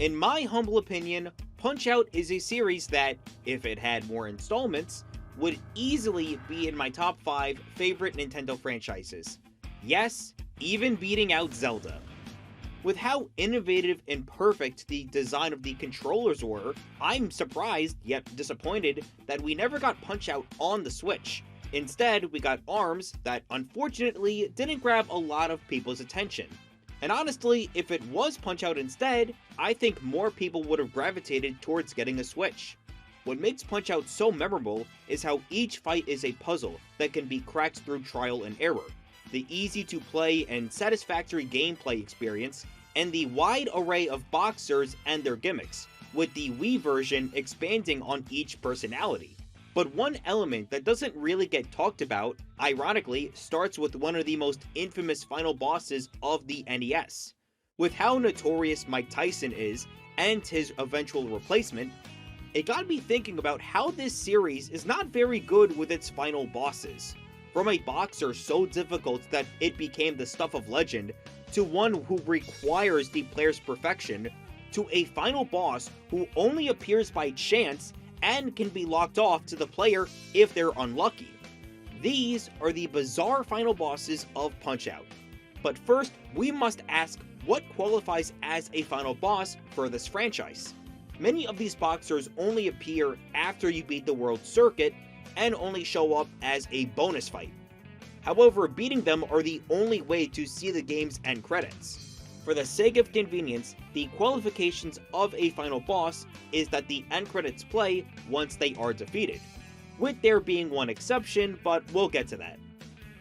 In my humble opinion, Punch-Out is a series that, if it had more installments, would easily be in my top 5 favorite Nintendo franchises. Yes, even beating out Zelda. With how innovative and perfect the design of the controllers were, I'm surprised, yet disappointed, that we never got Punch-Out on the Switch. Instead, we got ARMS that unfortunately didn't grab a lot of people's attention. And honestly, if it was Punch-Out instead, I think more people would have gravitated towards getting a Switch. What makes Punch-Out so memorable is how each fight is a puzzle that can be cracked through trial and error, the easy-to-play and satisfactory gameplay experience, and the wide array of boxers and their gimmicks, with the Wii version expanding on each personality. But one element that doesn't really get talked about, ironically, starts with one of the most infamous final bosses of the NES. With how notorious Mike Tyson is, and his eventual replacement, it got me thinking about how this series is not very good with its final bosses. From a boxer so difficult that it became the stuff of legend, to one who requires the player's perfection, to a final boss who only appears by chance and can be locked off to the player if they're unlucky. These are the bizarre final bosses of Punch-Out. But first, we must ask what qualifies as a final boss for this franchise. Many of these boxers only appear after you beat the World Circuit and only show up as a bonus fight. However, beating them are the only way to see the game's end credits. For the sake of convenience, the qualifications of a final boss is that the end credits play once they are defeated, with there being one exception, but we'll get to that.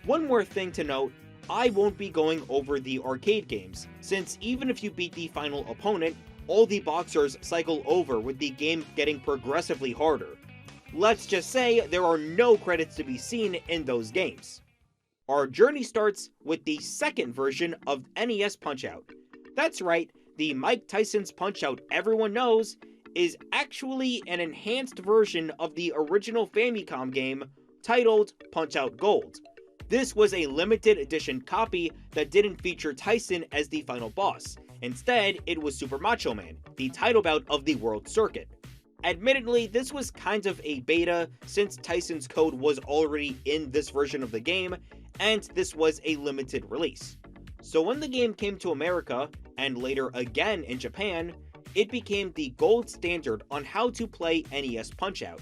One more thing to note, I won't be going over the arcade games, since even if you beat the final opponent, all the boxers cycle over with the game getting progressively harder. Let's just say there are no credits to be seen in those games. Our journey starts with the second version of NES Punch-Out. That's right, the Mike Tyson's Punch-Out everyone knows is actually an enhanced version of the original Famicom game titled Punch-Out Gold. This was a limited edition copy that didn't feature Tyson as the final boss. Instead, it was Super Macho Man, the title bout of the World Circuit. Admittedly, this was kind of a beta since Tyson's code was already in this version of the game, and this was a limited release. So when the game came to America, and later again in Japan, it became the gold standard on how to play NES Punch-Out.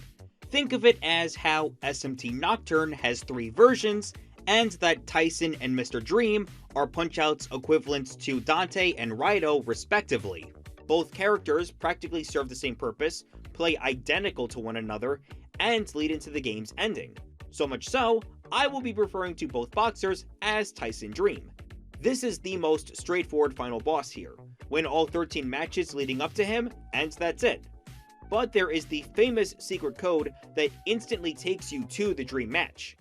Think of it as how SMT Nocturne has 3 versions, and that Tyson and Mr. Dream are Punch-Out's equivalents to Dante and Raito respectively. Both characters practically serve the same purpose, play identical to one another, and lead into the game's ending. So much so, I will be referring to both boxers as Tyson Dream. This is the most straightforward final boss here. Win all 13 matches leading up to him, and that's it. But there is the famous secret code that instantly takes you to the dream match.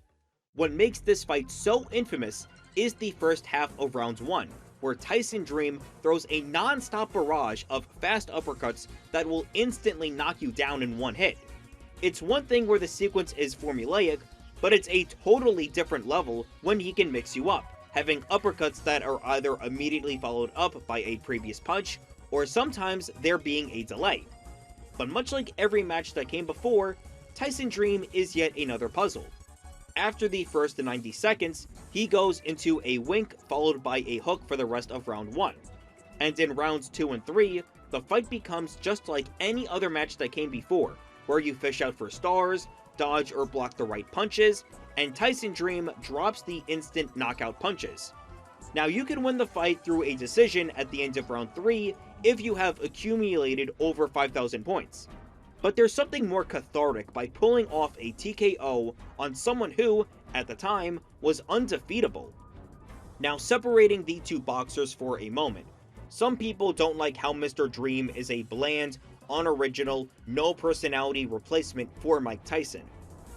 What makes this fight so infamous is the first half of round 1, where Tyson Dream throws a non-stop barrage of fast uppercuts that will instantly knock you down in one hit. It's one thing where the sequence is formulaic, but it's a totally different level when he can mix you up, having uppercuts that are either immediately followed up by a previous punch, or sometimes there being a delay. But much like every match that came before, Tyson Dream is yet another puzzle. After the first 90 seconds, he goes into a wink followed by a hook for the rest of round 1. And in rounds 2 and 3, the fight becomes just like any other match that came before, where you fish out for stars, dodge or block the right punches, and Tyson Dream drops the instant knockout punches. Now you can win the fight through a decision at the end of round 3 if you have accumulated over 5,000 points. But there's something more cathartic by pulling off a TKO on someone who, at the time, was undefeatable. Now separating the two boxers for a moment, some people don't like how Mr. Dream is a bland, unoriginal, no personality replacement for Mike Tyson.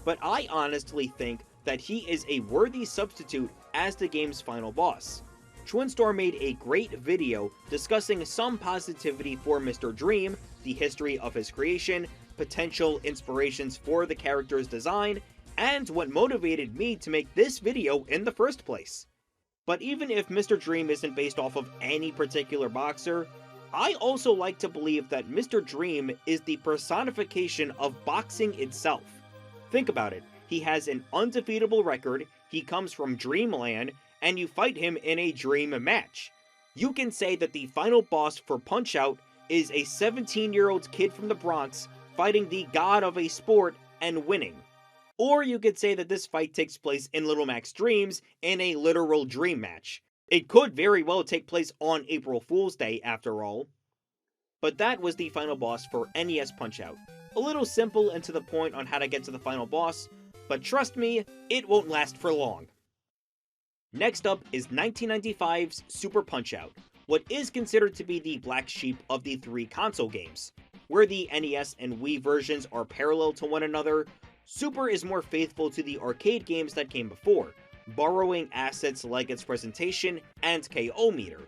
But I honestly think that he is a worthy substitute as the game's final boss. Twinstar made a great video discussing some positivity for Mr. Dream, the history of his creation, potential inspirations for the character's design, and what motivated me to make this video in the first place. But even if Mr. Dream isn't based off of any particular boxer, I also like to believe that Mr. Dream is the personification of boxing itself. Think about it. He has an undefeatable record, he comes from Dreamland, and you fight him in a dream match. You can say that the final boss for Punch-Out is a 17-year-old kid from the Bronx fighting the god of a sport and winning. Or you could say that this fight takes place in Little Mac's dreams in a literal dream match. It could very well take place on April Fool's Day, after all. But that was the final boss for NES Punch-Out. A little simple and to the point on how to get to the final boss, but trust me, it won't last for long. Next up is 1995's Super Punch-Out, what is considered to be the black sheep of the three console games. Where the NES and Wii versions are parallel to one another, Super is more faithful to the arcade games that came before, borrowing assets like its presentation and KO meter.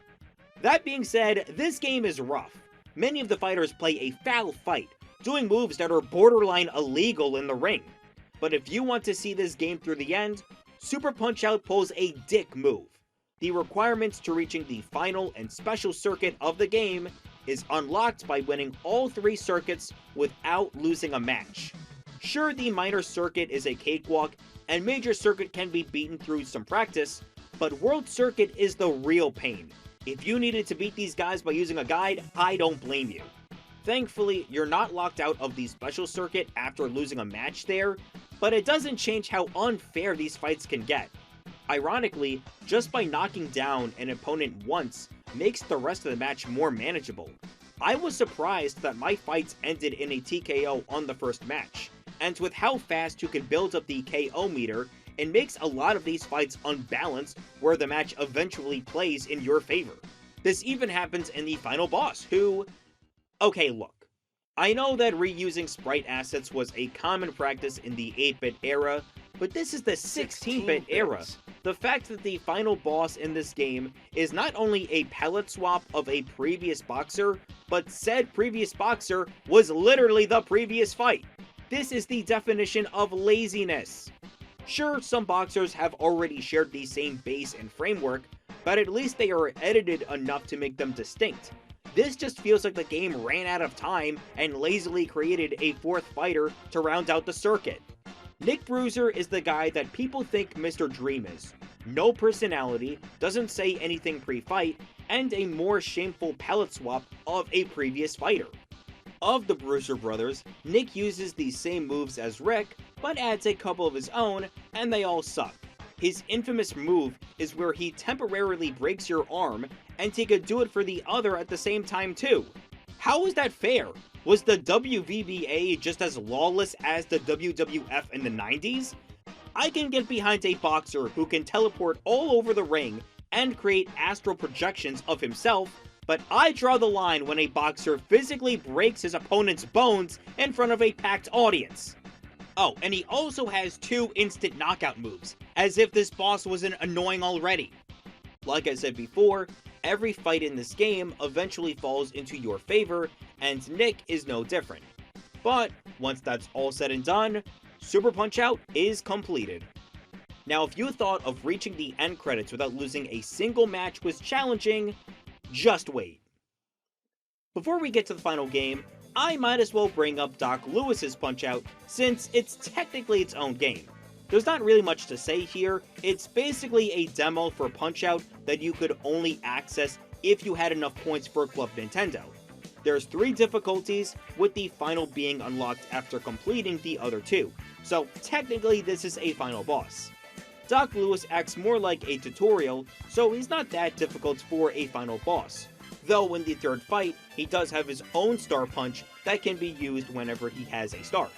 That being said, this game is rough. Many of the fighters play a foul fight, doing moves that are borderline illegal in the ring. But if you want to see this game through the end, Super Punch-Out pulls a dick move. The requirements to reaching the final and special circuit of the game is unlocked by winning all three circuits without losing a match. Sure, the minor circuit is a cakewalk, and major circuit can be beaten through some practice, but world circuit is the real pain. If you needed to beat these guys by using a guide, I don't blame you. Thankfully, you're not locked out of the special circuit after losing a match there, but it doesn't change how unfair these fights can get. Ironically, just by knocking down an opponent once makes the rest of the match more manageable. I was surprised that my fights ended in a TKO on the first match, and with how fast you can build up the KO meter, it makes a lot of these fights unbalanced where the match eventually plays in your favor. This even happens in the final boss, who... Okay, look. I know that reusing sprite assets was a common practice in the 8-bit era, but this is the 16-bit era. The fact that the final boss in this game is not only a palette swap of a previous boxer, but said previous boxer was literally the previous fight. This is the definition of laziness. Sure, some boxers have already shared the same base and framework, but at least they are edited enough to make them distinct. This just feels like the game ran out of time and lazily created a fourth fighter to round out the circuit. Nick Bruiser is the guy that people think Mr. Dream is. No personality, doesn't say anything pre-fight, and a more shameful palette swap of a previous fighter. Of the Bruiser brothers, Nick uses the same moves as Rick, but adds a couple of his own, and they all suck. His infamous move is where he temporarily breaks your arm, and he could do it for the other at the same time too. How is that fair? Was the WVBA just as lawless as the WWF in the 90s? I can get behind a boxer who can teleport all over the ring and create astral projections of himself, but I draw the line when a boxer physically breaks his opponent's bones in front of a packed audience. Oh, and he also has 2 instant knockout moves, as if this boss wasn't annoying already. Like I said before, every fight in this game eventually falls into your favor, and Nick is no different. But once that's all said and done, Super Punch-Out is completed. Now, if you thought of reaching the end credits without losing a single match was challenging, just wait. Before we get to the final game, I might as well bring up Doc Lewis's Punch-Out, since it's technically its own game. There's not really much to say here, it's basically a demo for Punch-Out that you could only access if you had enough points for Club Nintendo. There's 3 difficulties, with the final being unlocked after completing the other 2, so technically this is a final boss. Doc Lewis acts more like a tutorial, so he's not that difficult for a final boss. Though in the 3rd fight, he does have his own star punch that can be used whenever he has a star.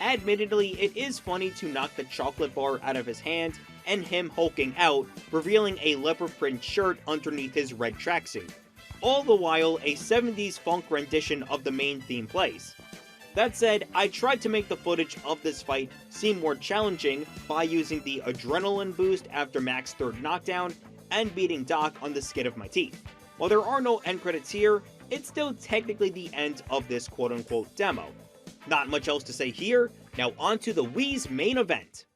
Admittedly, it is funny to knock the chocolate bar out of his hand and him hulking out, revealing a leopard print shirt underneath his red tracksuit. All the while, a 70s funk rendition of the main theme plays. That said, I tried to make the footage of this fight seem more challenging by using the adrenaline boost after Mac's 3rd knockdown and beating Doc on the skin of my teeth. While there are no end credits here, it's still technically the end of this quote-unquote demo. Not much else to say here, now on to the Wii's main event.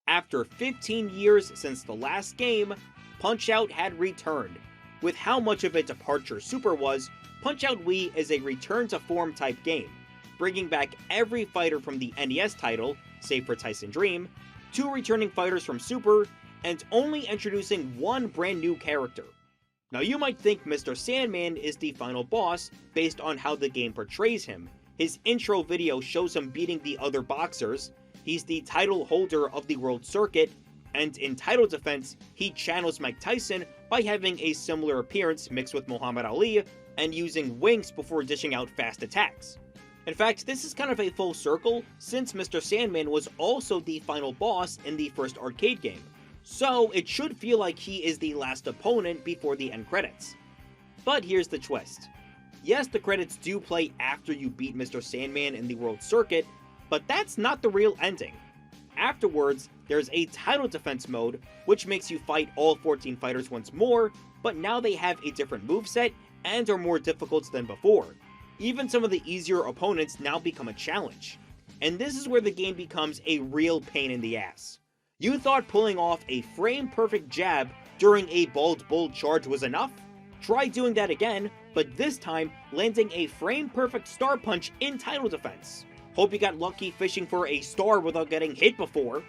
After 15 years since the last game, Punch-Out had returned. With how much of a departure Super was, Punch-Out Wii is a return-to-form type game, bringing back every fighter from the NES title, save for Tyson Dream, 2 returning fighters from Super, and only introducing 1 brand new character. Now you might think Mr. Sandman is the final boss based on how the game portrays him. His intro video shows him beating the other boxers, he's the title holder of the World Circuit, and in title defense, he channels Mike Tyson by having a similar appearance mixed with Muhammad Ali and using winks before dishing out fast attacks. In fact, this is kind of a full circle since Mr. Sandman was also the final boss in the first arcade game, so it should feel like he is the last opponent before the end credits. But here's the twist. Yes, the credits do play after you beat Mr. Sandman in the World Circuit, but that's not the real ending. Afterwards, there's a title defense mode, which makes you fight all 14 fighters once more, but now they have a different moveset and are more difficult than before. Even some of the easier opponents now become a challenge. And this is where the game becomes a real pain in the ass. You thought pulling off a frame-perfect jab during a Bald Bull charge was enough? Try doing that again, but this time landing a frame-perfect star punch in title defense. Hope you got lucky fishing for a star without getting hit before.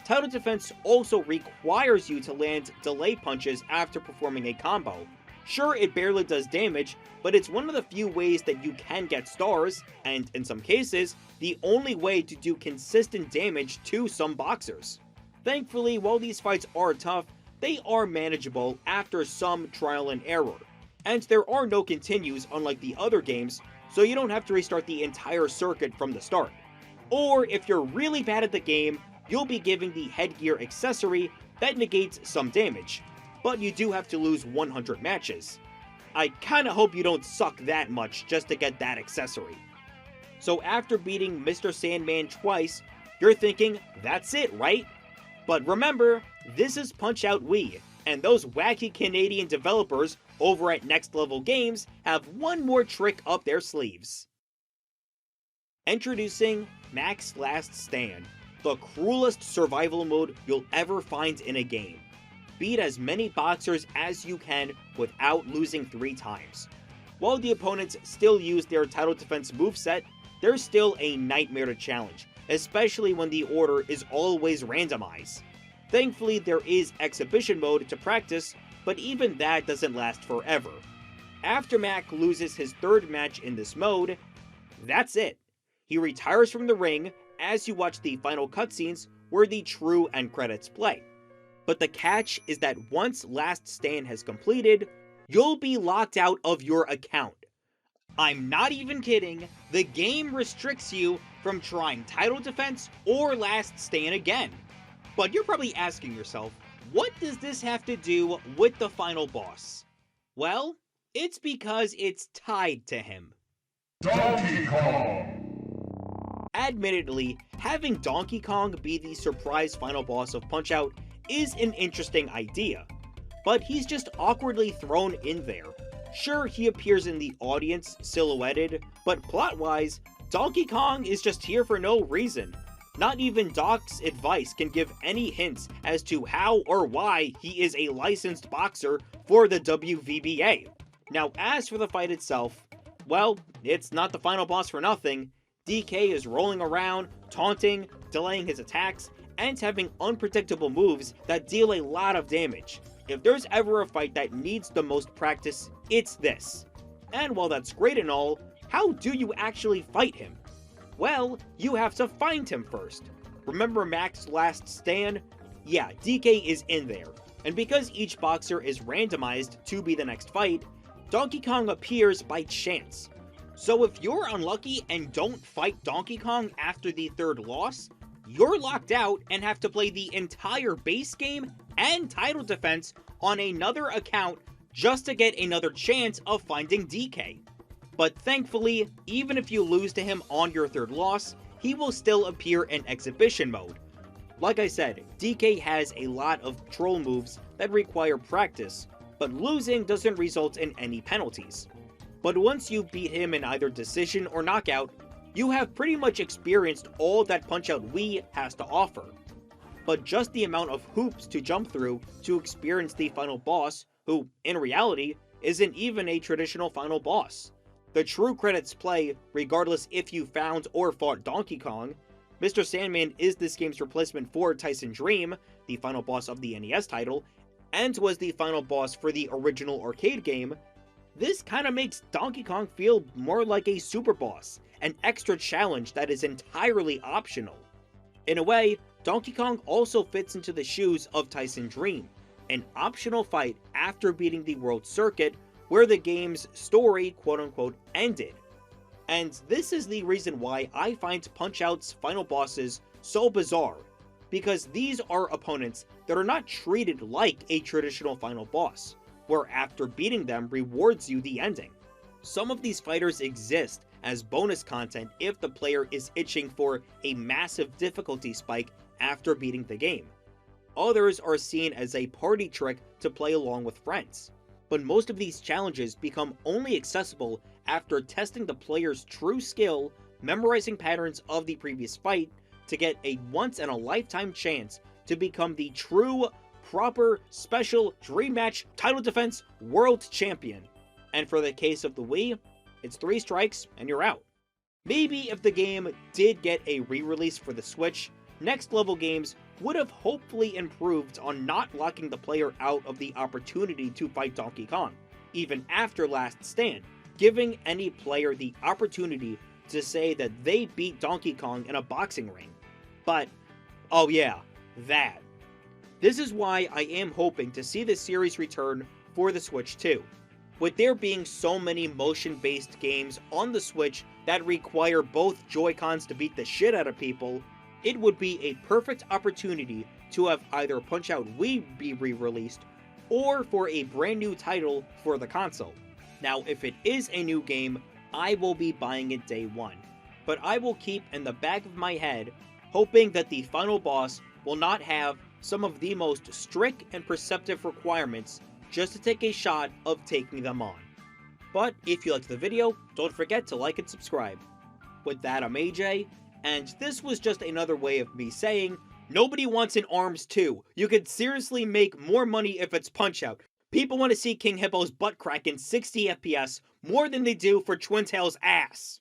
Title defense also requires you to land delay punches after performing a combo. Sure, it barely does damage, but it's one of the few ways that you can get stars, and in some cases, the only way to do consistent damage to some boxers. Thankfully, while these fights are tough, they are manageable after some trial and error. And there are no continues unlike the other games, so you don't have to restart the entire circuit from the start. Or if you're really bad at the game, you'll be given the headgear accessory that negates some damage, but you do have to lose 100 matches. I kinda hope you don't suck that much just to get that accessory. So after beating Mr. Sandman twice, you're thinking, that's it, right? But remember, this is Punch-Out Wii, and those wacky Canadian developers over at Next Level Games have one more trick up their sleeves. Introducing Mac's Last Stand, the cruelest survival mode you'll ever find in a game. Beat as many boxers as you can without losing 3 times. While the opponents still use their title defense moveset, they're still a nightmare to challenge, especially when the order is always randomized. Thankfully, there is exhibition mode to practice, but even that doesn't last forever. After Mac loses his 3rd match in this mode, that's it. He retires from the ring as you watch the final cutscenes where the true end credits play. But the catch is that once Last Stand has completed, you'll be locked out of your account. I'm not even kidding, the game restricts you from trying title defense or Last Stand again. But you're probably asking yourself, what does this have to do with the final boss? Well, it's because it's tied to him. Donkey Kong! Admittedly, having Donkey Kong be the surprise final boss of Punch-Out is an interesting idea, but he's just awkwardly thrown in there. Sure, he appears in the audience silhouetted, but plot-wise, Donkey Kong is just here for no reason. Not even Doc's advice can give any hints as to how or why he is a licensed boxer for the WVBA. Now, as for the fight itself, well, it's not the final boss for nothing. DK is rolling around, taunting, delaying his attacks, and having unpredictable moves that deal a lot of damage. If there's ever a fight that needs the most practice, it's this. And while that's great and all, how do you actually fight him? Well, you have to find him first. Remember Mac's Last Stand? Yeah, DK is in there. And because each boxer is randomized to be the next fight, Donkey Kong appears by chance. So if you're unlucky and don't fight Donkey Kong after the 3rd loss, you're locked out and have to play the entire base game and title defense on another account just to get another chance of finding DK. But thankfully, even if you lose to him on your 3rd loss, he will still appear in exhibition mode. Like I said, DK has a lot of troll moves that require practice, but losing doesn't result in any penalties. But once you beat him in either decision or knockout, you have pretty much experienced all that Punch-Out Wii has to offer. But just the amount of hoops to jump through to experience the final boss, who, in reality, isn't even a traditional final boss. The true credits play regardless if you found or fought Donkey Kong. Mr. Sandman is this game's replacement for Tyson Dream, the final boss of the NES title, and was the final boss for the original arcade game. This kinda makes Donkey Kong feel more like a super boss, an extra challenge that is entirely optional. In a way, Donkey Kong also fits into the shoes of Tyson Dream, an optional fight after beating the world circuit where the game's story quote-unquote ended. And this is the reason why I find Punch-Out's final bosses so bizarre, because these are opponents that are not treated like a traditional final boss, where after beating them rewards you the ending. Some of these fighters exist as bonus content if the player is itching for a massive difficulty spike after beating the game. Others are seen as a party trick to play along with friends. But most of these challenges become only accessible after testing the player's true skill, memorizing patterns of the previous fight, to get a once-in-a-lifetime chance to become the true, proper, special Dream Match Title Defense World Champion. And for the case of the Wii, it's 3 strikes and you're out. Maybe if the game did get a re-release for the Switch, Next Level Games would have hopefully improved on not locking the player out of the opportunity to fight Donkey Kong, even after Last Stand, giving any player the opportunity to say that they beat Donkey Kong in a boxing ring. But, oh yeah, that. This is why I am hoping to see this series return for the Switch too. With there being so many motion-based games on the Switch that require both Joy-Cons to beat the shit out of people, it would be a perfect opportunity to have either Punch-Out Wii be re-released, or for a brand new title for the console. Now, if it is a new game, I will be buying it day one, but I will keep in the back of my head hoping that the final boss will not have some of the most strict and perceptive requirements just to take a shot of taking them on. But if you liked the video, don't forget to like and subscribe. With that, I'm AJ, and this was just another way of me saying, nobody wants an ARMS 2. You could seriously make more money if it's Punch-Out. People want to see King Hippo's butt crack in 60 FPS more than they do for Twin Tails' ass.